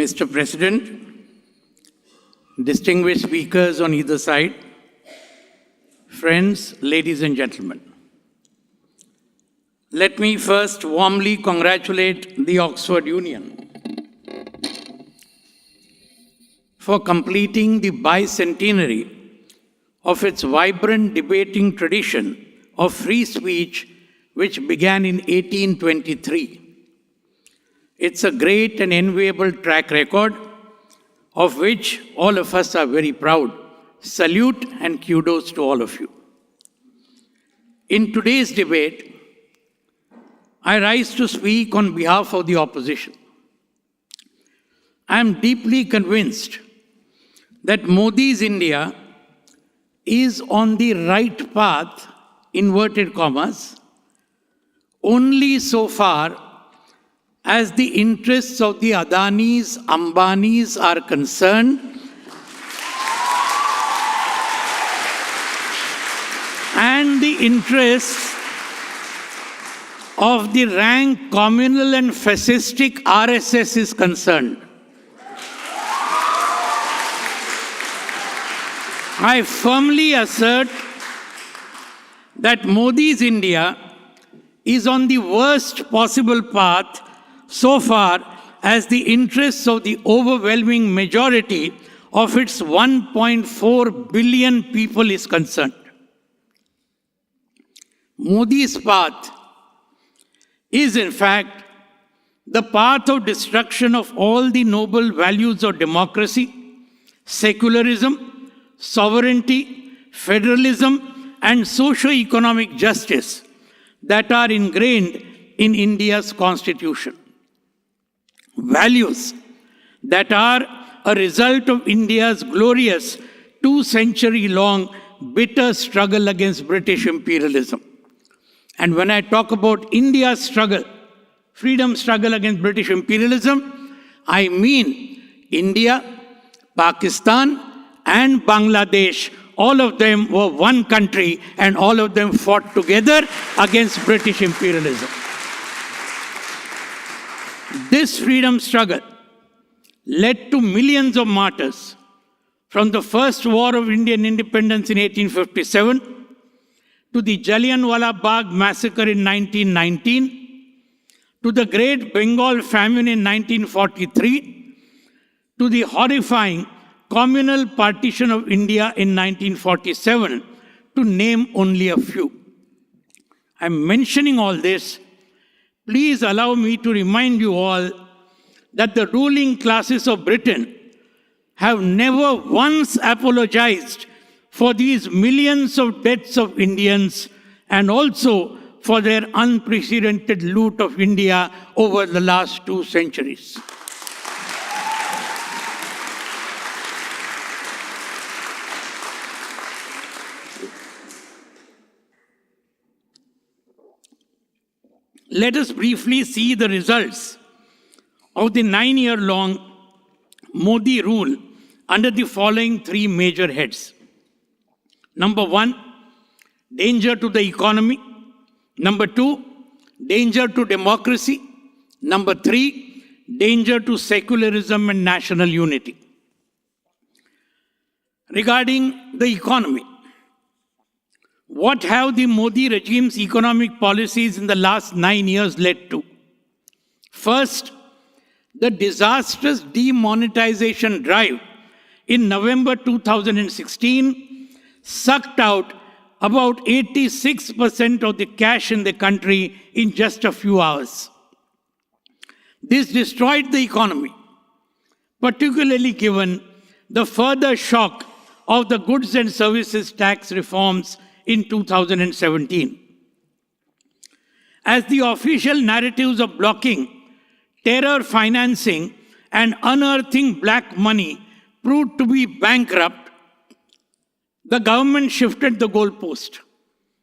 Mr. President, distinguished speakers on either side, friends, ladies and gentlemen. Let me first warmly congratulate the Oxford Union for completing the bicentenary of its vibrant debating tradition of free speech, which began in 1823. It's a great and enviable track record of which all of us are very proud. Salute and kudos to all of you. In today's debate, I rise to speak on behalf of the opposition. I am deeply convinced that Modi's India is on the right path, inverted commas, only so far as the interests of the Adanis, Ambanis are concerned, and the interests of the rank communal and fascistic RSS is concerned. I firmly assert that Modi's India is on the worst possible path so far as the interests of the overwhelming majority of its 1.4 billion people is concerned. Modi's path is in fact the path of destruction of all the noble values of democracy, secularism, sovereignty, federalism, and socio-economic justice that are ingrained in India's constitution. Values that are a result of India's glorious 2-century-long bitter struggle against British imperialism. And when I talk about India's struggle, freedom struggle against British imperialism, I mean India, Pakistan, and Bangladesh. All of them were one country and all of them fought together against British imperialism. This freedom struggle led to millions of martyrs, from the first war of Indian independence in 1857 to the Jallianwala Bagh massacre in 1919, to the Great Bengal famine in 1943, to the horrifying communal partition of India in 1947, to name only a few. I'm mentioning all this. Please allow me to remind you all that the ruling classes of Britain have never once apologized for these millions of deaths of Indians and also for their unprecedented loot of India over the last 2 centuries. Let us briefly see the results of the 9-year-long Modi rule under the following 3 major heads. Number 1, danger to the economy. Number 2, danger to democracy. Number 3, danger to secularism and national unity. Regarding the economy, what have the Modi regime's economic policies in the last 9 years led to? First, the disastrous demonetization drive in November 2016 sucked out about 86% of the cash in the country in just a few hours. This destroyed the economy, particularly given the further shock of the goods and services tax reforms in 2017. As the official narratives of blocking, terror financing, and unearthing black money proved to be bankrupt, the government shifted the goalpost.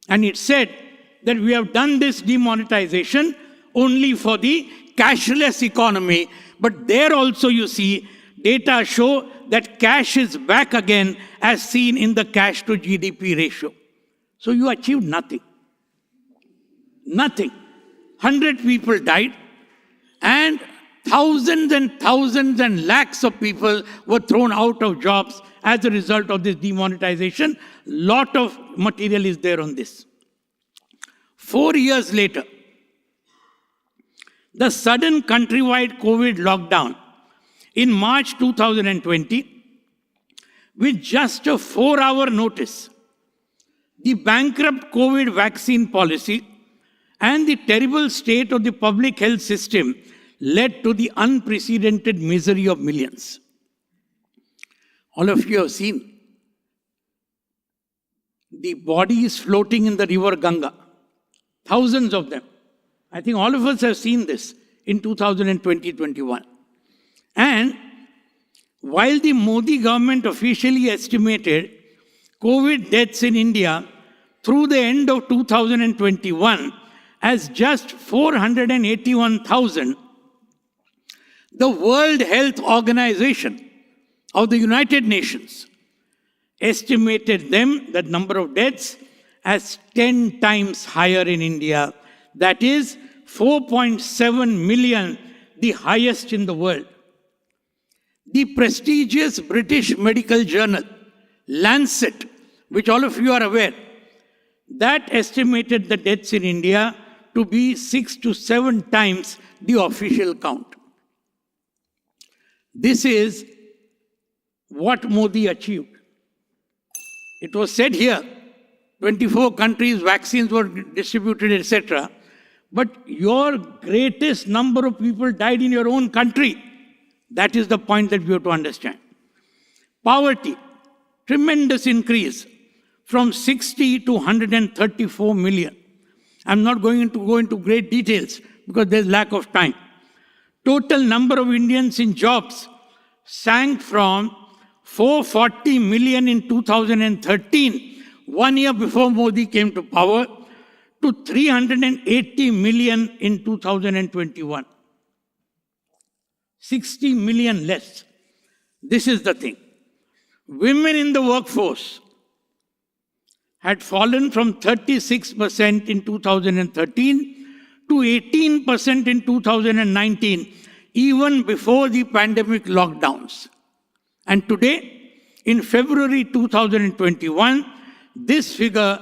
And it said that we have done this demonetization only for the cashless economy. But there also you see, data show that cash is back again as seen in the cash to GDP ratio. So you achieved nothing. Nothing. 100 people died and thousands and thousands and lakhs of people were thrown out of jobs as a result of this demonetization. Lot of material is there on this. 4 years later, the sudden countrywide COVID lockdown in March 2020, with just a 4-hour notice, the bankrupt COVID vaccine policy and the terrible state of the public health system led to the unprecedented misery of millions. All of you have seen the bodies floating in the river Ganga, thousands of them. I think all of us have seen this in 2020-21. And while the Modi government officially estimated COVID deaths in India through the end of 2021 as just 481,000, the World Health Organization of the United Nations estimated that number of deaths as 10 times higher in India. That is 4.7 million, the highest in the world. The prestigious British medical journal, Lancet, which all of you are aware, that estimated the deaths in India to be 6 to 7 times the official count. This is what Modi achieved. It was said here, 24 countries, vaccines were distributed, etc. But your greatest number of people died in your own country. That is the point that we have to understand. Poverty, tremendous increase from 60 to 134 million. I'm not going to go into great details because there's lack of time. Total number of Indians in jobs sank from 440 million in 2013, 1 year before Modi came to power, to 380 million in 2021. 60 million less. This is the thing. Women in the workforce had fallen from 36% in 2013 to 18% in 2019, even before the pandemic lockdowns. And today, in February 2021, this figure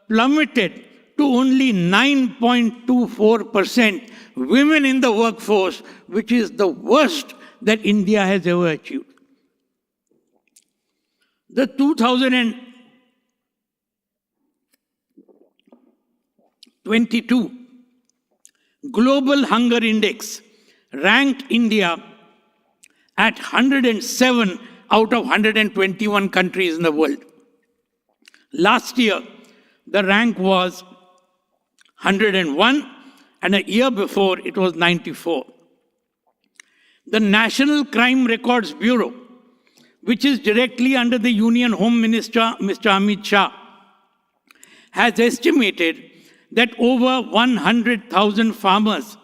plummeted to only 9.24% women in the workforce, which is the worst that India has ever achieved. The 2022 Global Hunger Index ranked India at 107 out of 121 countries in the world. Last year, the rank was 101, and a year before it was 94. The National Crime Records Bureau, which is directly under the Union Home Minister, Mr. Amit Shah, has estimated that over 100,000 farmers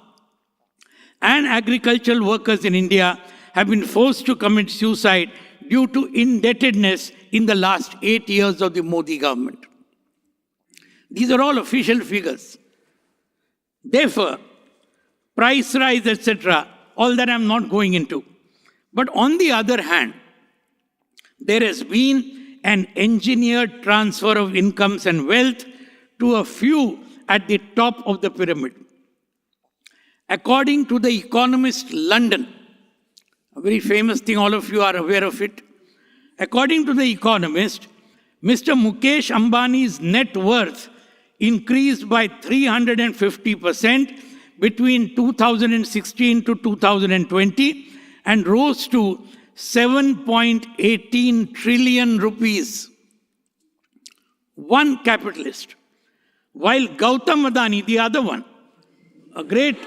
and agricultural workers in India have been forced to commit suicide due to indebtedness in the last 8 years of the Modi government. These are all official figures. Therefore, price rise, etc., all that I'm not going into. But on the other hand, there has been an engineered transfer of incomes and wealth to a few at the top of the pyramid. According to The Economist London, a very famous thing, all of you are aware of it. According to The Economist, Mr. Mukesh Ambani's net worth increased by 350% between 2016 to 2020 and rose to 7.18 trillion rupees. One capitalist. While Gautam Adani, the other one, a great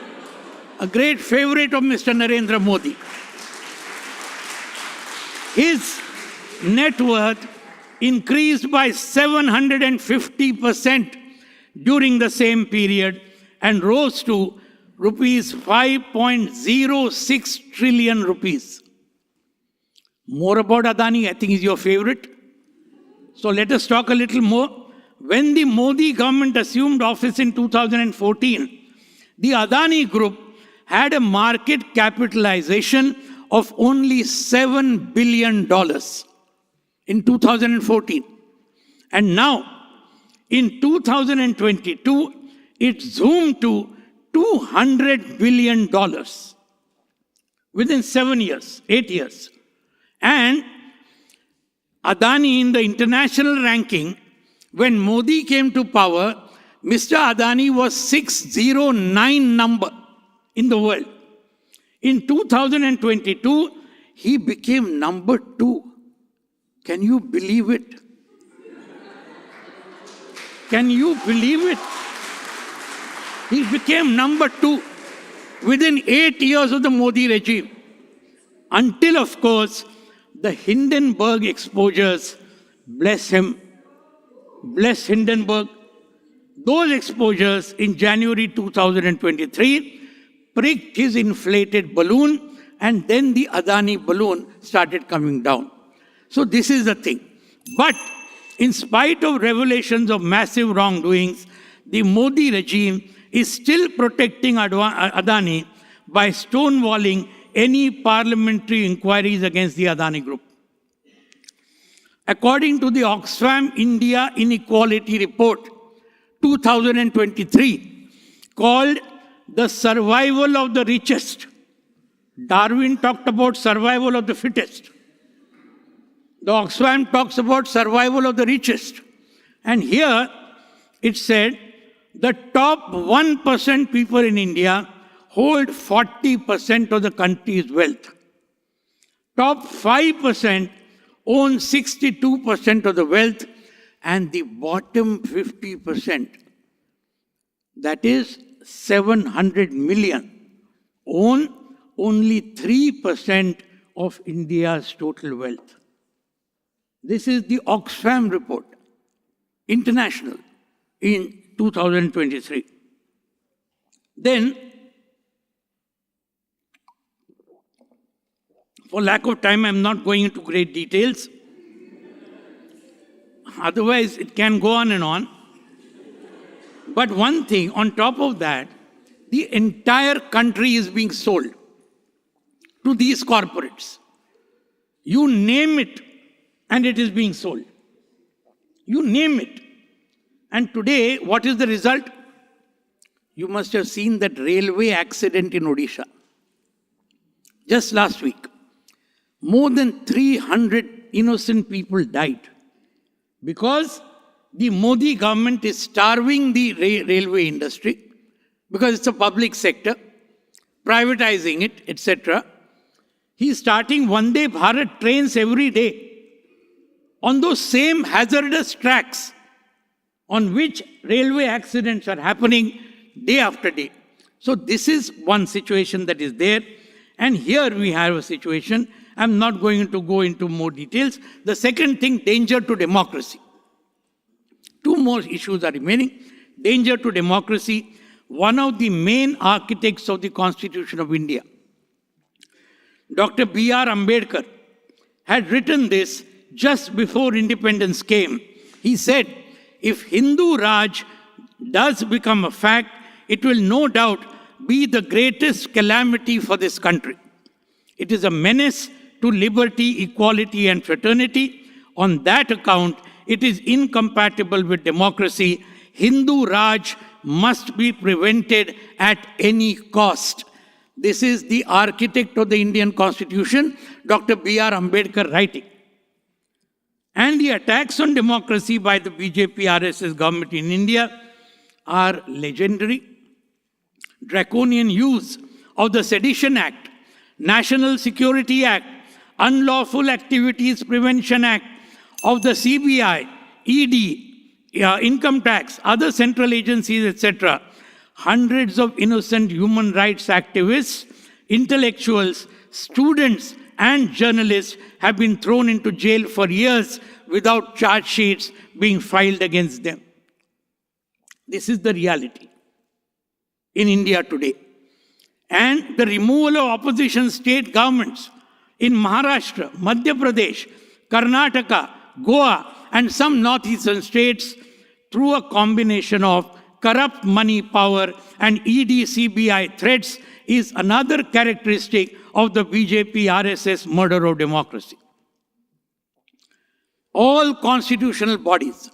favorite of Mr. Narendra Modi, his net worth increased by 750% during the same period and rose to rupees 5.06 trillion rupees. More about Adani, I think, is your favorite. So let us talk a little more. When the Modi government assumed office in 2014, the Adani Group had a market capitalization of only $7 billion in 2014. And now, in 2022, it zoomed to $200 billion within 7 years, 8 years. And Adani in the international ranking, when Modi came to power, Mr. Adani was 609 number in the world. In 2022, he became number 2. Can you believe it? Can you believe it? He became number 2 within 8 years of the Modi regime. Until, of course, the Hindenburg exposures, bless him, bless Hindenburg, those exposures in January 2023 pricked his inflated balloon, and then the Adani balloon started coming down. So this is the thing. But in spite of revelations of massive wrongdoings, the Modi regime is still protecting Adani by stonewalling any parliamentary inquiries against the Adani Group. According to the Oxfam India Inequality Report 2023, called The Survival of the Richest, Darwin talked about survival of the fittest. The Oxfam talks about survival of the richest. And here it said the top 1% people in India hold 40% of the country's wealth. Top 5% own 62% of the wealth, and the bottom 50%, that is 700 million, own only 3% of India's total wealth. This is the Oxfam report, international, in 2023. Then, for lack of time, I'm not going into great details. Otherwise, it can go on and on. But one thing, on top of that, the entire country is being sold to these corporates. You name it, and it is being sold. You name it. And today, what is the result? You must have seen that railway accident in Odisha. Just last week, more than 300 innocent people died because the Modi government is starving the railway industry because it's a public sector, privatizing it, etc. He's starting Vande Bharat trains every day on those same hazardous tracks on which railway accidents are happening day after day. So this is one situation that is there. And here we have a situation. I'm not going to go into more details. The second thing, danger to democracy. Two more issues are remaining. Danger to democracy. One of the main architects of the Constitution of India, Dr. B.R. Ambedkar, had written this just before independence came. He said, if Hindu Raj does become a fact, it will no doubt be the greatest calamity for this country. It is a menace to liberty, equality, and fraternity. On that account, it is incompatible with democracy. Hindu Raj must be prevented at any cost. This is the architect of the Indian Constitution, Dr. B.R. Ambedkar, writing. And the attacks on democracy by the BJP RSS government in India are legendary. Draconian use of the Sedition Act, National Security Act, Unlawful Activities Prevention Act of the CBI, ED, income tax, other central agencies, etc. Hundreds of innocent human rights activists, intellectuals, students, and journalists have been thrown into jail for years without charge sheets being filed against them. This is the reality in India today. And the removal of opposition state governments in Maharashtra, Madhya Pradesh, Karnataka, Goa, and some northeastern states through a combination of corrupt money power and ED CBI threats is another characteristic of the BJP RSS murder of democracy. All constitutional bodies,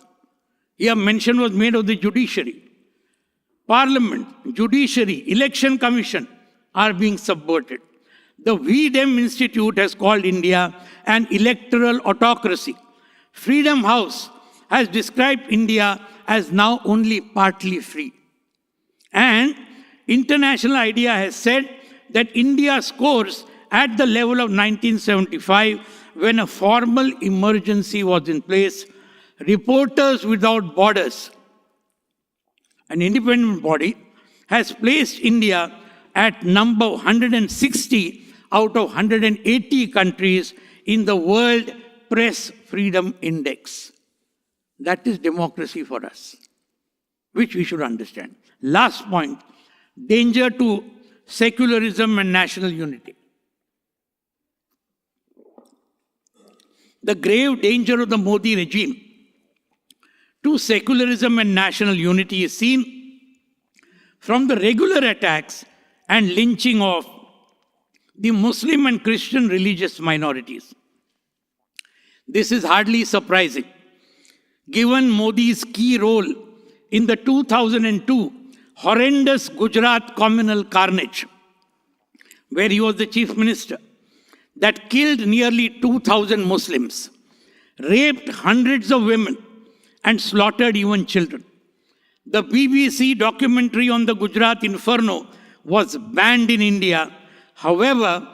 here mention was made of the judiciary, Parliament, judiciary, election commission are being subverted. The VDEM Institute has called India an electoral autocracy. Freedom House has described India as now only partly free. And International Idea has said that India scores at the level of 1975 when a formal emergency was in place. Reporters Without Borders, an independent body, has placed India at number 160 out of 180 countries in the World Press Freedom Index. That is democracy for us, which we should understand. Last point, danger to secularism and national unity. The grave danger of the Modi regime to secularism and national unity is seen from the regular attacks and lynching of the Muslim and Christian religious minorities. This is hardly surprising, given Modi's key role in the 2002 horrendous Gujarat communal carnage, where he was the chief minister, that killed nearly 2,000 Muslims, raped hundreds of women, and slaughtered even children. The BBC documentary on the Gujarat Inferno was banned in India. However,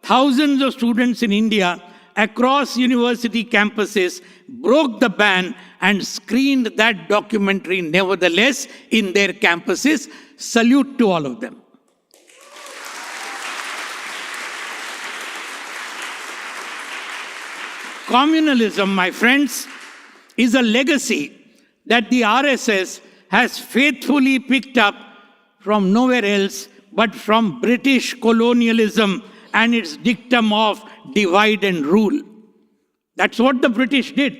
thousands of students in India across university campuses broke the ban and screened that documentary nevertheless in their campuses. Salute to all of them. Communalism, my friends, is a legacy that the RSS has faithfully picked up from nowhere else but from British colonialism and its dictum of divide and rule. That's what the British did.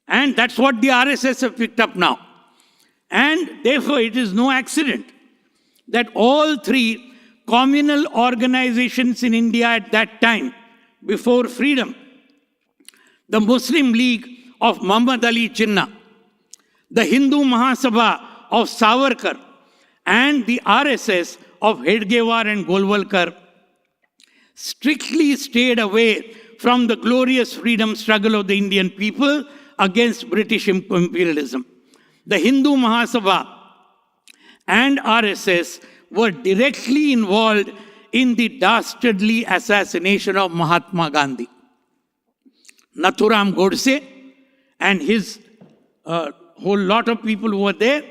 And that's what the RSS have picked up now. And therefore, it is no accident that all three communal organizations in India at that time, before freedom, the Muslim League of Muhammad Ali Jinnah, the Hindu Mahasabha of Savarkar, and the RSS of Hedgewar and Golwalkar, strictly stayed away from the glorious freedom struggle of the Indian people against British imperialism. The Hindu Mahasabha and RSS were directly involved in the dastardly assassination of Mahatma Gandhi. Nathuram Godse and his whole lot of people who were there,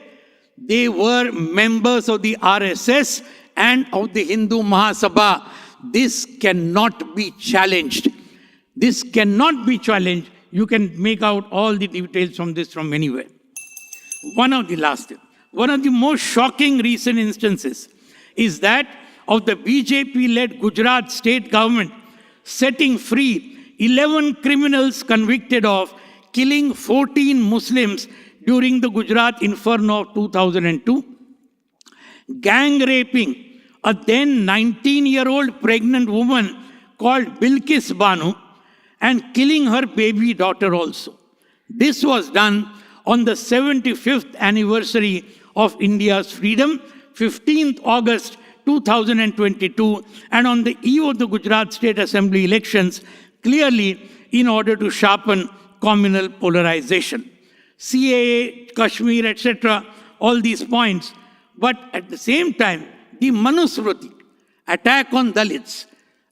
they were members of the RSS and of the Hindu Mahasabha. This cannot be challenged. This cannot be challenged. You can make out all the details from this from anywhere. One of the most shocking recent instances is that of the BJP-led Gujarat state government setting free 11 criminals convicted of killing 14 Muslims during the Gujarat Inferno of 2002, gang raping a then 19-year-old pregnant woman called Bilkis Banu, and killing her baby daughter also. This was done on the 75th anniversary of India's freedom, 15th August 2022, and on the eve of the Gujarat State Assembly elections, clearly in order to sharpen communal polarization. CAA, Kashmir, etc., all these points. But at the same time, the Manusmriti, attack on Dalits,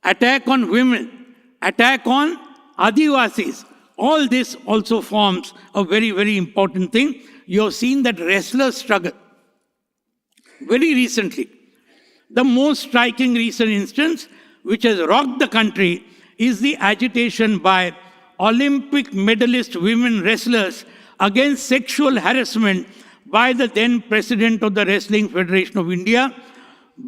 attack on women, attack on Adivasis, all this also forms a very, very important thing. You have seen that restless struggle. Very recently, the most striking recent instance which has rocked the country is the agitation by Olympic medalist women wrestlers against sexual harassment by the then President of the Wrestling Federation of India,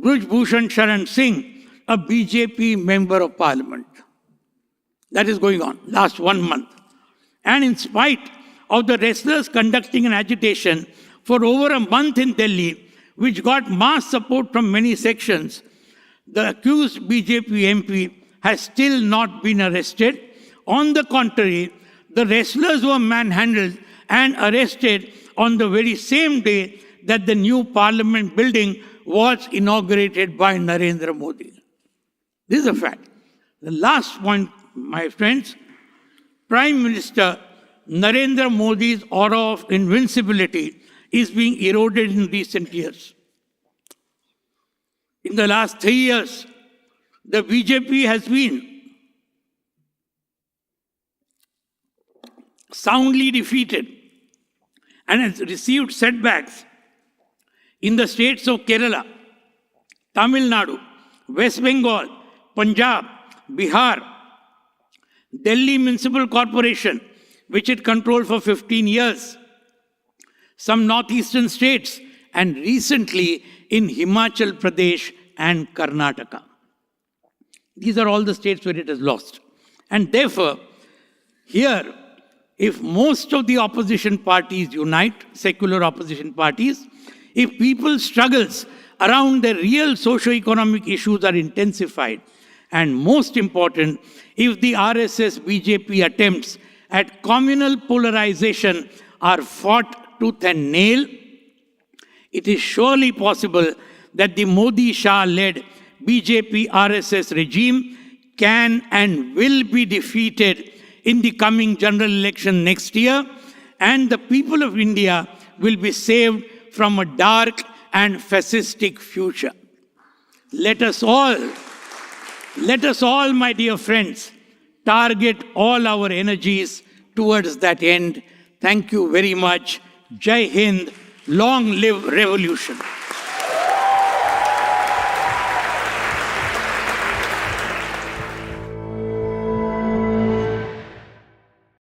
Brij Bhushan Sharan Singh, a BJP member of Parliament. That is going on last 1 month. And in spite of the wrestlers conducting an agitation for over a month in Delhi, which got mass support from many sections, the accused BJP MP has still not been arrested. On the contrary, the wrestlers were manhandled and arrested on the very same day that the new parliament building was inaugurated by Narendra Modi. This is a fact. The last point, my friends, Prime Minister Narendra Modi's aura of invincibility is being eroded in recent years. In the last 3 years, the BJP has been soundly defeated and has received setbacks in the states of Kerala, Tamil Nadu, West Bengal, Punjab, Bihar, Delhi Municipal Corporation, which it controlled for 15 years, some northeastern states, and recently in Himachal Pradesh and Karnataka. These are all the states where it has lost. And therefore, here, if most of the opposition parties unite, secular opposition parties, if people's struggles around their real socio-economic issues are intensified, and most important, if the RSS-BJP attempts at communal polarization are fought tooth and nail, it is surely possible that the Modi-Shah-led BJP-RSS regime can and will be defeated in the coming general election next year, and the people of India will be saved from a dark and fascistic future. Let us all, my dear friends, target all our energies towards that end. Thank you very much. Jai Hind. Long live revolution.